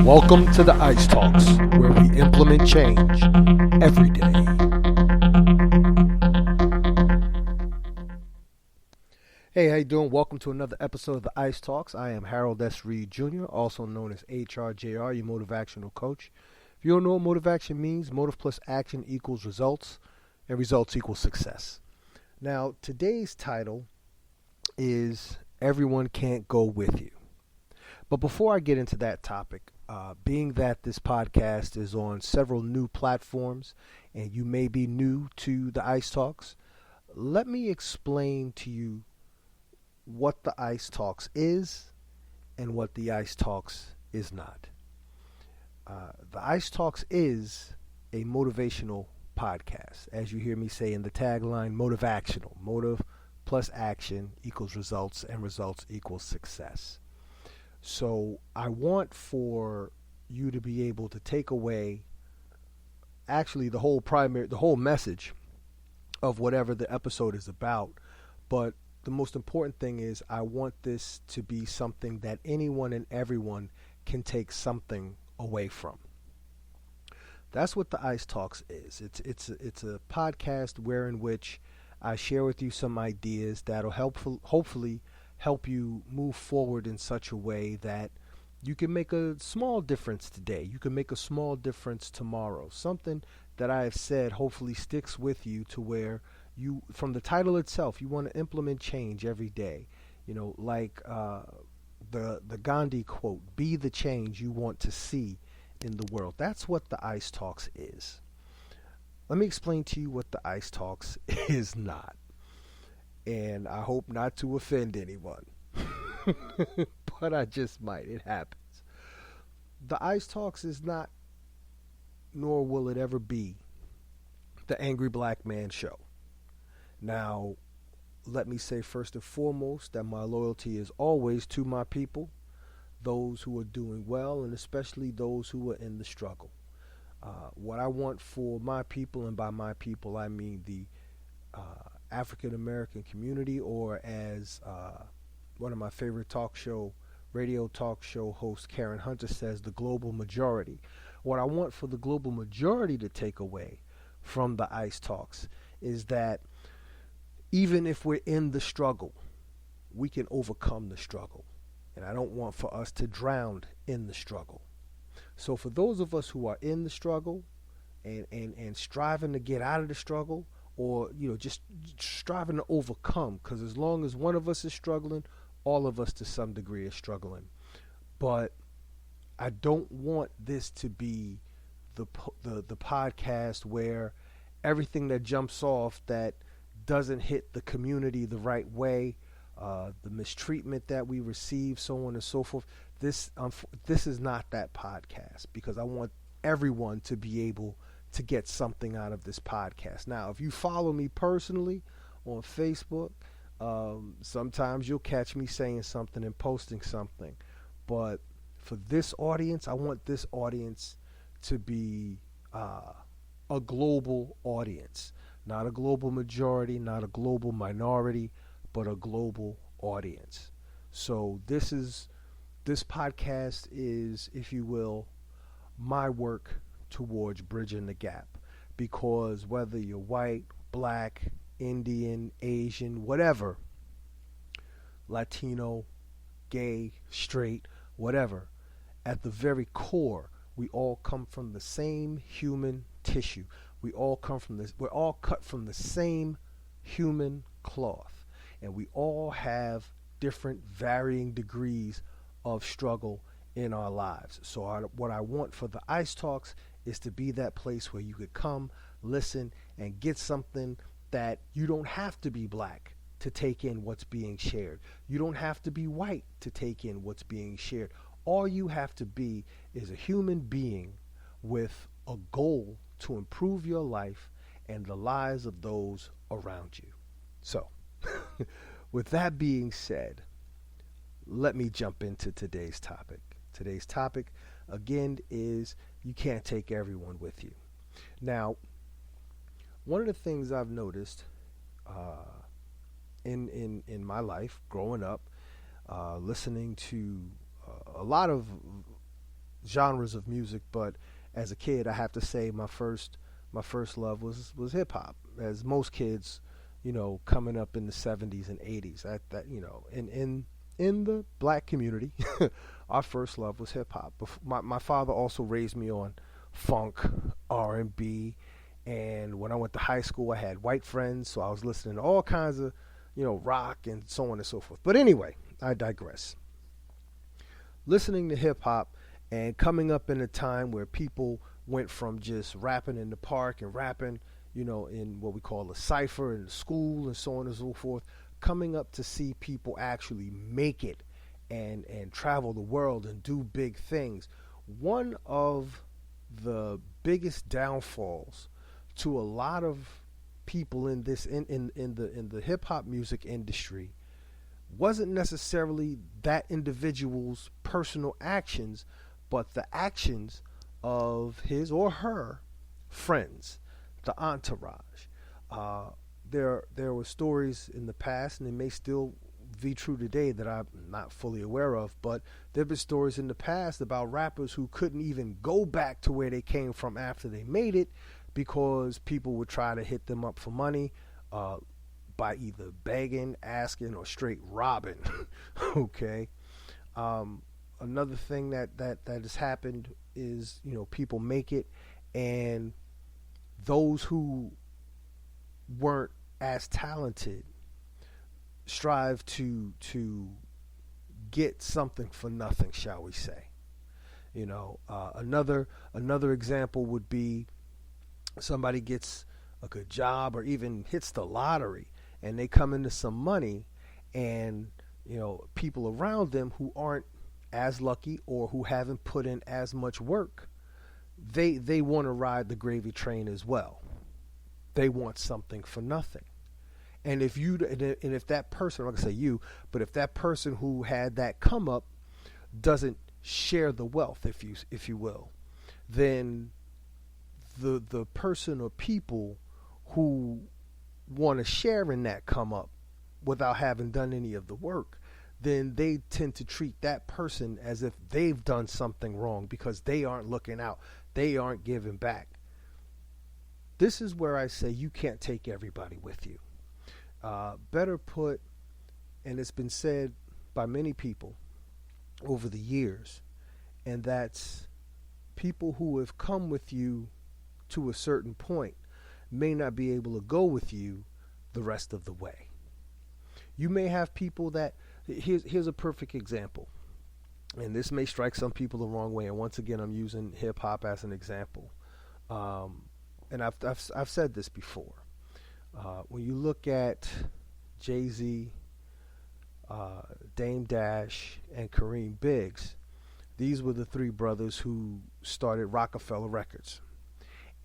Welcome to the Ice Talks, where we implement change every day. Hey, how you doing? Welcome to another episode of the Ice Talks. I am Harold S. Reed Jr., also known as hrjr, your motivational coach. If you don't know what motivation means, motive plus action equals results, and results equal success. Now, today's title is Everyone Can't Go With You. But before I get into that topic, being that this podcast is on several new platforms and you may be new to the Ice Talks, let me explain to you what the Ice Talks is and what the Ice Talks is not. The Ice Talks is a motivational podcast. As you hear me say in the tagline, motivational. Motive plus action equals results, and results equals success. So I want for you to be able to take away actually the whole message of whatever the episode is about. But the most important thing is I want this to be something that anyone and everyone can take something away from. That's what the Ice Talks is. It's a podcast in which I share with you some ideas that'll hopefully help you move forward in such a way that you can make a small difference today. You can make a small difference tomorrow. Something that I have said hopefully sticks with you to where you, from the title itself, you want to implement change every day. You know, like the Gandhi quote, be the change you want to see in the world. That's what the Ice Talks is. Let me explain to you what the Ice Talks is not. And I hope not to offend anyone. But I just might. It happens. The Ice Talks is not, nor will it ever be, the Angry Black Man Show. Now, let me say first and foremost that my loyalty is always to my people, those who are doing well, and especially those who are in the struggle. What I want for my people, and by my people I mean the African American community, or as one of my favorite radio talk show hosts, Karen Hunter, says, the global majority. What I want for the global majority to take away from the Ice Talks is that even if we're in the struggle, we can overcome the struggle. And I don't want for us to drown in the struggle. So for those of us who are in the struggle and striving to get out of the struggle, or just striving to overcome, because as long as one of us is struggling, all of us to some degree are struggling. But I don't want this to be the podcast where everything that jumps off that doesn't hit the community the right way, the mistreatment that we receive, so on and so forth. This is not that podcast, because I want everyone to be able to get something out of this podcast. Now, if you follow me personally on Facebook, sometimes you'll catch me saying something and posting something. But for this audience, I want this audience to be a global audience. Not a global majority, not a global minority, but a global audience. So this podcast is, if you will, my work towards bridging the gap, because whether you're white, black, Indian, Asian, whatever, Latino, gay, straight, whatever, at the very core, we all come from the same human tissue. We're all cut from the same human cloth, and we all have different varying degrees of struggle in our lives. So what I want for the Ice Talks is to be that place where you could come, listen, and get something that you don't have to be black to take in what's being shared. You don't have to be white to take in what's being shared. All you have to be is a human being with a goal to improve your life and the lives of those around you. So, with that being said, let me jump into today's topic. Today's topic, again, is you can't take everyone with you. Now, one of the things I've noticed in my life growing up, listening to a lot of genres of music, but as a kid, I have to say my first love was hip hop. As most kids, coming up in the 70s and 80s, that in the black community, our first love was hip hop. My father also raised me on funk, R&B, and when I went to high school, I had white friends, so I was listening to all kinds of, rock and so on and so forth. But anyway, I digress. Listening to hip hop and coming up in a time where people went from just rapping in the park and rapping, in what we call a cipher in school and so on and so forth, coming up to see people actually make it and travel the world and do big things. One of the biggest downfalls to a lot of people in this in the hip hop music industry wasn't necessarily that individual's personal actions, but the actions of his or her friends, the entourage. There were stories in the past, and they may still be true today that I'm not fully aware of, but there have been stories in the past about rappers who couldn't even go back to where they came from after they made it because people would try to hit them up for money by either begging, asking, or straight robbing. Okay. Another thing that has happened is, people make it, and those who weren't as talented strive to get something for nothing, shall we say. Another example would be somebody gets a good job or even hits the lottery and they come into some money, and people around them who aren't as lucky or who haven't put in as much work, they want to ride the gravy train as well. They want something for nothing. And if that person, I'm not gonna say you, but if that person who had that come up doesn't share the wealth, if you will, then the person or people who want to share in that come up without having done any of the work, then they tend to treat that person as if they've done something wrong because they aren't looking out, they aren't giving back. This is where I say you can't take everybody with you. Better put, and it's been said by many people over the years, and that's people who have come with you to a certain point may not be able to go with you the rest of the way. You may have people that, here's a perfect example, and this may strike some people the wrong way, and once again I'm using hip hop as an example. And I've said this before. When you look at Jay-Z, Dame Dash, and Kareem Biggs, these were the three brothers who started Rockefeller Records.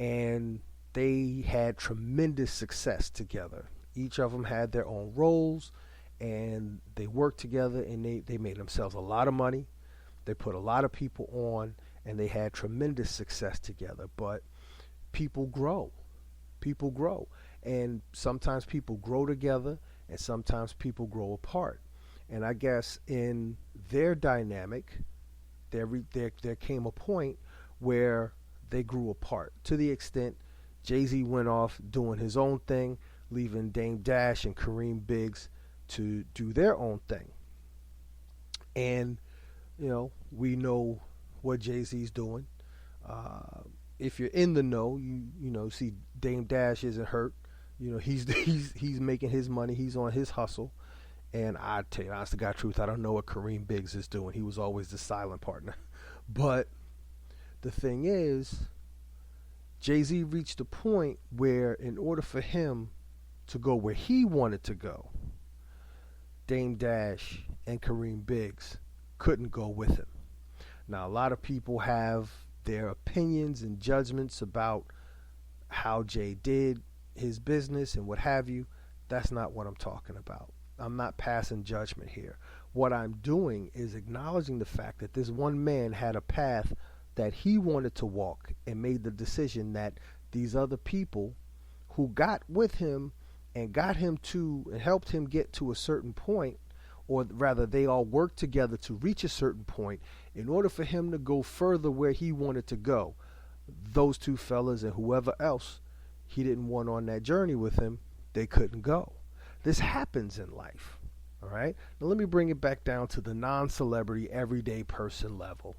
And they had tremendous success together. Each of them had their own roles, and they worked together, and they made themselves a lot of money. They put a lot of people on, and they had tremendous success together. But people grow. People grow. And sometimes people grow together, and sometimes people grow apart. And I guess in their dynamic, there came a point where they grew apart to the extent Jay-Z went off doing his own thing, leaving Dame Dash and Kareem Biggs to do their own thing. And, we know what Jay-Z's doing. If you're in the know, you see Dame Dash isn't hurt. He's making his money. He's on his hustle. And I tell you, honest to God truth, I don't know what Kareem Biggs is doing. He was always the silent partner. But the thing is, Jay-Z reached a point where in order for him to go where he wanted to go, Dame Dash and Kareem Biggs couldn't go with him. Now, a lot of people have their opinions and judgments about how Jay did his business and what have you. That's not what I'm talking about. I'm not passing judgment here. What I'm doing is acknowledging the fact that this one man had a path that he wanted to walk and made the decision that these other people who got with him and got him to and helped him get to a certain point, or rather they all worked together to reach a certain point, In order for him to go further where he wanted to go, those two fellas and whoever else he didn't want on that journey with him, they couldn't go. This happens in life. All right. Now let me bring it back down to the non-celebrity, everyday person level.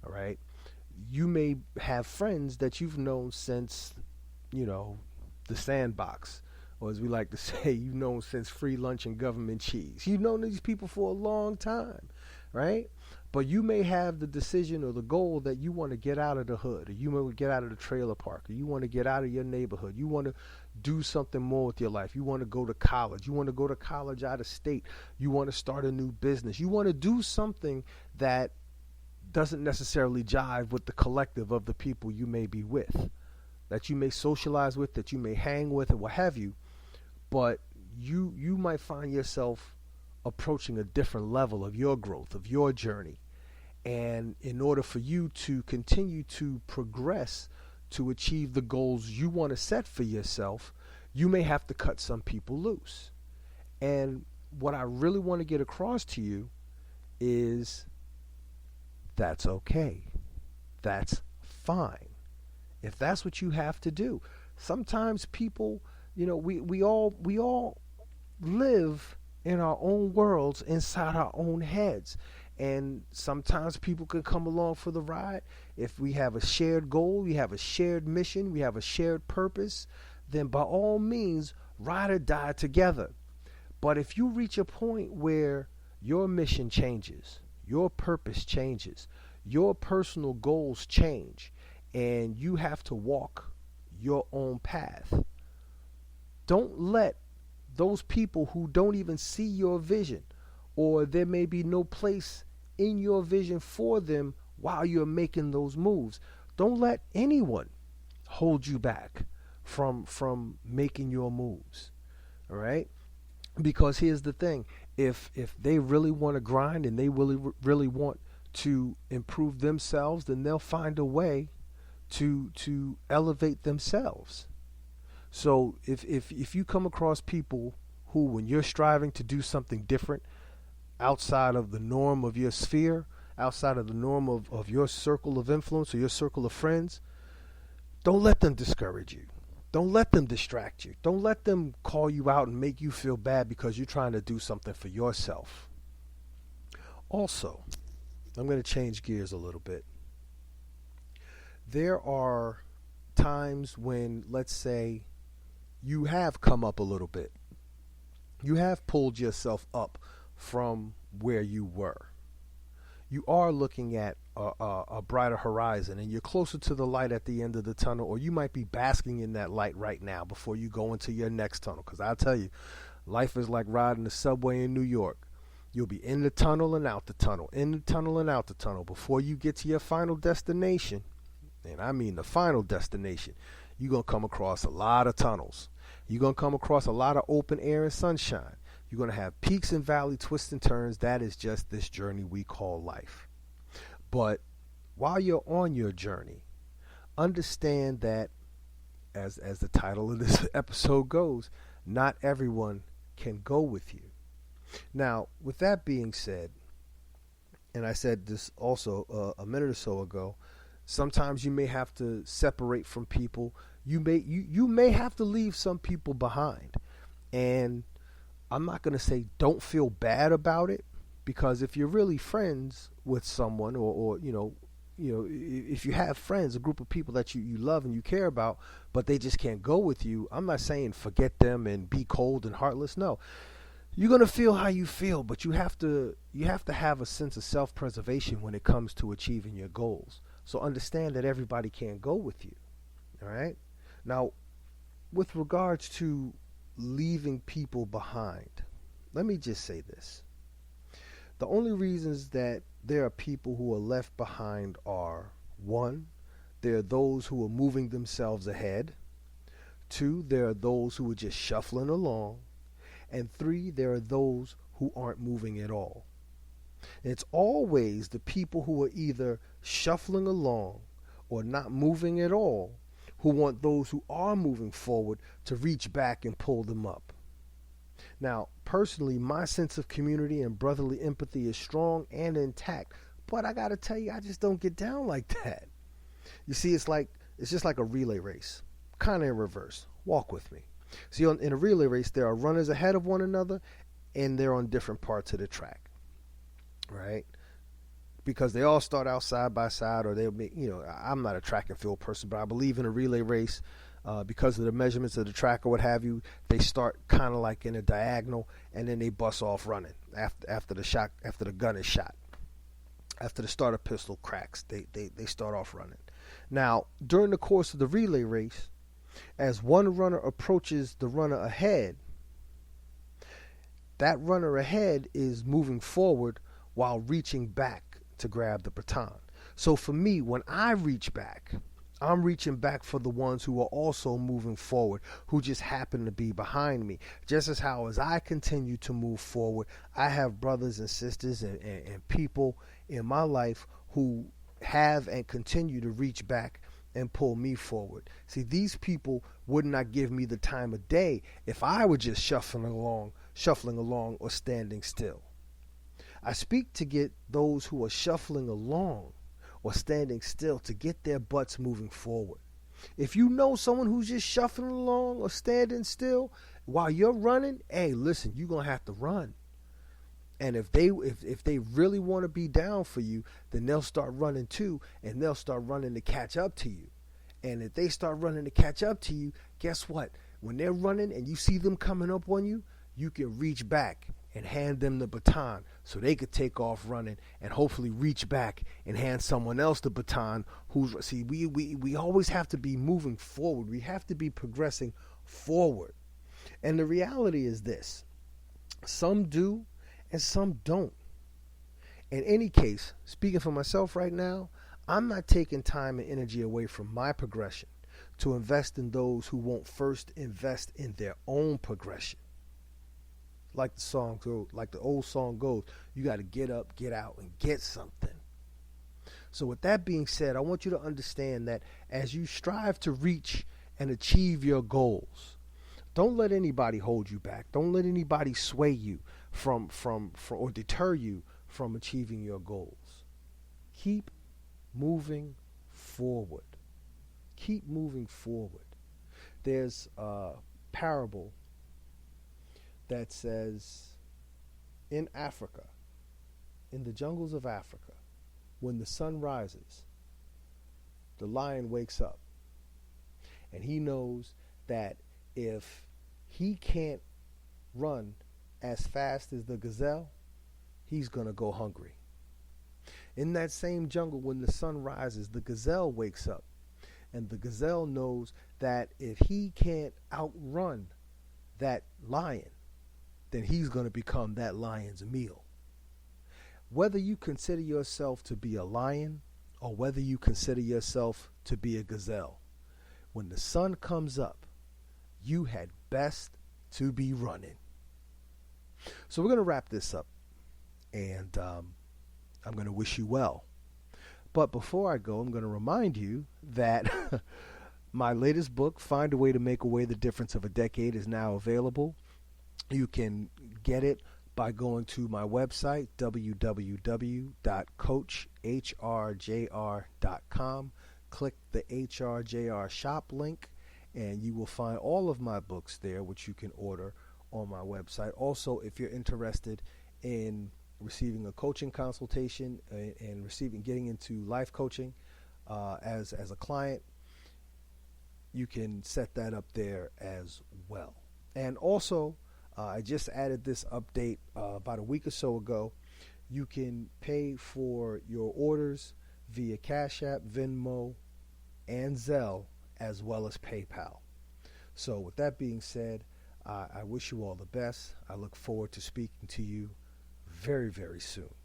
All right. You may have friends that you've known since, the sandbox, or as we like to say, you've known since free lunch and government cheese. You've known these people for a long time, right? But you may have the decision or the goal that you want to get out of the hood, or you want to get out of the trailer park, or you want to get out of your neighborhood. You want to do something more with your life. You want to go to college. You want to go to college out of state. You want to start a new business. You want to do something that doesn't necessarily jive with the collective of the people you may be with, that you may socialize with, that you may hang with, or what have you. But you might find yourself approaching a different level of your growth, of your journey. And in order for you to continue to progress to achieve the goals you want to set for yourself, you may have to cut some people loose. And what I really want to get across to you is that's okay. That's fine. If that's what you have to do. Sometimes people, we all live in our own worlds inside our own heads. And sometimes people can come along for the ride. If we have a shared goal, we have a shared mission, we have a shared purpose, then by all means, ride or die together. But if you reach a point where your mission changes, your purpose changes, your personal goals change, and you have to walk your own path, don't let those people who don't even see your vision, or there may be no place in your vision for them while you're making those moves, don't let anyone hold you back from making your moves. All right? Because here's the thing, if they really want to grind and they really want to improve themselves, then they'll find a way to elevate themselves. So if you come across people who, when you're striving to do something different outside of the norm of your sphere, outside of the norm of your circle of influence or your circle of friends, don't let them discourage you. Don't let them distract you. Don't let them call you out and make you feel bad because you're trying to do something for yourself. Also, I'm going to change gears a little bit. There are times when, let's say, you have come up a little bit. You have pulled yourself up from where you were. You are looking at a brighter horizon, and you're closer to the light at the end of the tunnel, or you might be basking in that light right now before you go into your next tunnel. Because I'll tell you, life is like riding the subway in New York. You'll be in the tunnel and out the tunnel, in the tunnel and out the tunnel. Before you get to your final destination, and I mean the final destination, you're going to come across a lot of tunnels. You're going to come across a lot of open air and sunshine. You're going to have peaks and valleys, twists and turns. That is just this journey we call life. But while you're on your journey, understand that, as the title of this episode goes, not everyone can go with you. Now, with that being said, and I said this also a minute or so ago, sometimes you may have to separate from people. You may have to leave some people behind. And I'm not going to say don't feel bad about it, because if you're really friends with someone, or if you have friends, a group of people that you love and you care about, but they just can't go with you, I'm not saying forget them and be cold and heartless. No. You're going to feel how you feel, but you have to have a sense of self-preservation when it comes to achieving your goals. So understand that everybody can't go with you. All right? Now, with regards to leaving people behind, let me just say this. The only reasons that there are people who are left behind are, one, there are those who are moving themselves ahead. Two, there are those who are just shuffling along. And three, there are those who aren't moving at all. And it's always the people who are either shuffling along or not moving at all who want those who are moving forward to reach back and pull them up. Now, personally, my sense of community and brotherly empathy is strong and intact, But I got to tell you, I just don't get down like that. You see, it's just like a relay race, kind of in reverse. Walk with me. See, in a relay race, there are runners ahead of one another, and they're on different parts of the track, right? Because they all start out side by side, or they'll be, I'm not a track and field person, but I believe in a relay race. Because of the measurements of the track or what have you, they start kind of like in a diagonal, and then they bust off running after the gun is shot. After the starter pistol cracks, they start off running. Now, during the course of the relay race, as one runner approaches the runner ahead, that runner ahead is moving forward while reaching back to grab the baton. So for me, when I reach back, I'm reaching back for the ones who are also moving forward, who just happen to be behind me. Just as how as I continue to move forward, I have brothers and sisters and people in my life who have and continue to reach back and pull me forward. See, these people would not give me the time of day if I were just shuffling along or standing still. I speak to get those who are shuffling along or standing still to get their butts moving forward. If you know someone who's just shuffling along or standing still while you're running, hey, listen, you're going to have to run. And if they really want to be down for you, then they'll start running too, and they'll start running to catch up to you. And if they start running to catch up to you, guess what? When they're running and you see them coming up on you, you can reach back and hand them the baton so they could take off running and hopefully reach back and hand someone else the baton. We always have to be moving forward. We have to be progressing forward. And the reality is this: some do and some don't. In any case, speaking for myself right now, I'm not taking time and energy away from my progression to invest in those who won't first invest in their own progression. Like the old song goes, you got to get up, get out, and get something. So with that being said, I want you to understand that as you strive to reach and achieve your goals, don't let anybody hold you back. Don't let anybody sway you from or deter you from achieving your goals. Keep moving forward. Keep moving forward. There's a parable that says, in Africa, in the jungles of Africa, when the sun rises, the lion wakes up. And he knows that if he can't run as fast as the gazelle, he's going to go hungry. In that same jungle, when the sun rises, the gazelle wakes up. And the gazelle knows that if he can't outrun that lion, then he's going to become that lion's meal. Whether you consider yourself to be a lion or whether you consider yourself to be a gazelle, when the sun comes up, you had best to be running. So we're going to wrap this up, and I'm going to wish you well. But before I go, I'm going to remind you that my latest book, Find a Way to Make Away the Difference of a Decade, is now available. You can get it by going to my website, www.coachhrjr.com. Click the HRJR shop link, and you will find all of my books there, which you can order on my website. Also, if you're interested in receiving a coaching consultation and getting into life coaching as a client, you can set that up there as well. And also, I just added this update about a week or so ago. You can pay for your orders via Cash App, Venmo, and Zelle, as well as PayPal. So with that being said, I wish you all the best. I look forward to speaking to you very, very soon.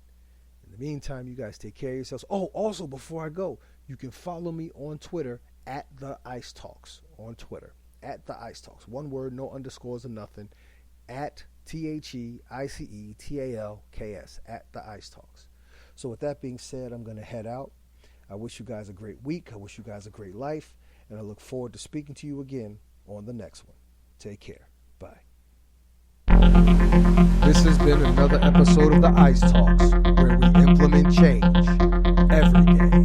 In the meantime, you guys take care of yourselves. Oh, also, before I go, you can follow me on Twitter at The Ice Talks. On Twitter, at The Ice Talks. One word, no underscores or nothing. At THEICETALKS, at The Ice Talks. So with that being said, I'm going to head out. I wish you guys a great week. I wish you guys a great life. And I look forward to speaking to you again on the next one. Take care. Bye. This has been another episode of the ICE Talks, where we implement change every day.